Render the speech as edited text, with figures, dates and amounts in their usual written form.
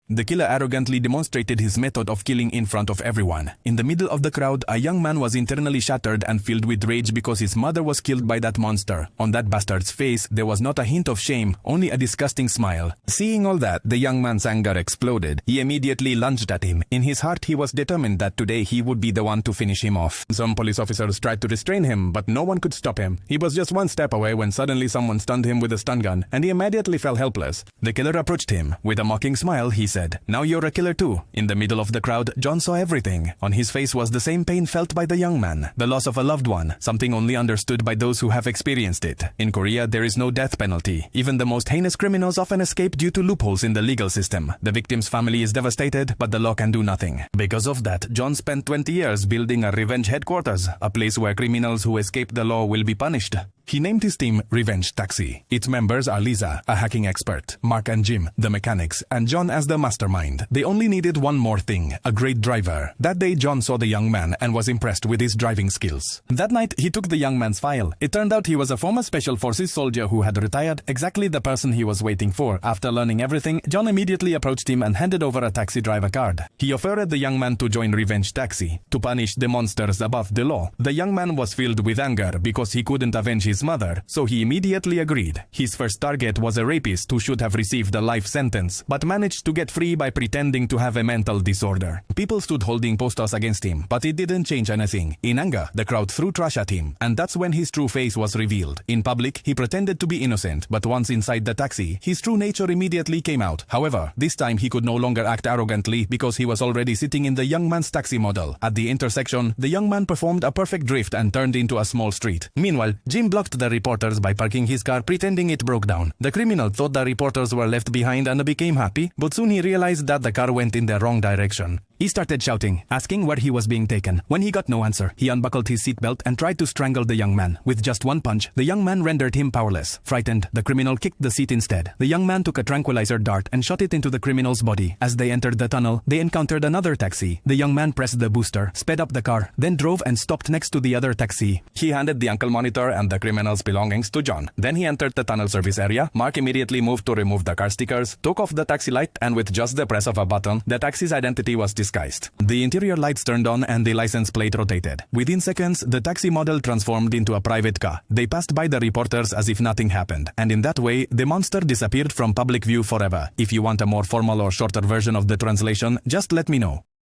The killer arrogantly demonstrated his method of killing in front of everyone. In the middle of the crowd, a young man was internally shattered and filled with rage because his mother was killed by that monster. On that bastard's face, there was not a hint of shame, only a disgusting smile. Seeing all that, the young man's anger exploded. He immediately lunged at him. In his heart, he was determined that today he would be the one to finish him off. Some police officers tried to restrain him, but no one could stop him. He was just one step away when suddenly someone stunned him with a stun gun, and he immediately fell helpless. The killer approached him. With a mocking smile, he said, "Now you're a killer too." In the middle of the crowd, John saw everything. On his face was the same pain felt by the young man, the loss of a loved one, something only understood by those who have experienced it. In Korea, there is no death penalty. Even the most heinous criminals often escape due to loopholes in the legal system. The victim's family is devastated, but the law can do nothing. Because of that, John spent 20 years building a revenge headquarters, a place where criminals who escape the law will be punished. He named his team Revenge Taxi. Its members are Lisa, a hacking expert, Mark and Jim, the mechanics, and John as the mastermind. They only needed one more thing, a great driver. That day, John saw the young man and was impressed with his driving skills. That night, he took the young man's file. It turned out he was a former Special Forces soldier who had retired, exactly the person he was waiting for. After learning everything, John immediately approached him and handed over a taxi driver card. He offered the young man to join Revenge Taxi, to punish the monsters above the law. The young man was filled with anger because he couldn't avenge his mother, so he immediately agreed. His first target was a rapist who should have received a life sentence, but managed to get free by pretending to have a mental disorder. People stood holding posters against him, but it didn't change anything. In anger, the crowd threw trash at him, and that's when his true face was revealed. In public, he pretended to be innocent, but once inside the taxi, his true nature immediately came out. However, this time he could no longer act arrogantly because he was already sitting in the young man's taxi model. At the intersection, the young man performed a perfect drift and turned into a small street. Meanwhile, Jim blocked the reporters by parking his car pretending it broke down. The criminal thought the reporters were left behind and became happy, but soon he realized that the car went in the wrong direction. He started shouting, asking where he was being taken. When he got no answer, he unbuckled his seatbelt and tried to strangle the young man. With just one punch, the young man rendered him powerless. Frightened, the criminal kicked the seat instead. The young man took a tranquilizer dart and shot it into the criminal's body. As they entered the tunnel, they encountered another taxi. The young man pressed the booster, sped up the car, then drove and stopped next to the other taxi. He handed the ankle monitor and the criminal's belongings to John. Then he entered the tunnel service area. Mark immediately moved to remove the car stickers, took off the taxi light, and with just the press of a button, the taxi's identity was disguised. The interior lights turned on and the license plate rotated. Within seconds, the taxi model transformed into a private car. They passed by the reporters as if nothing happened, and in that way, the monster disappeared from public view forever. If you want a more formal or shorter version of the translation, just let me know.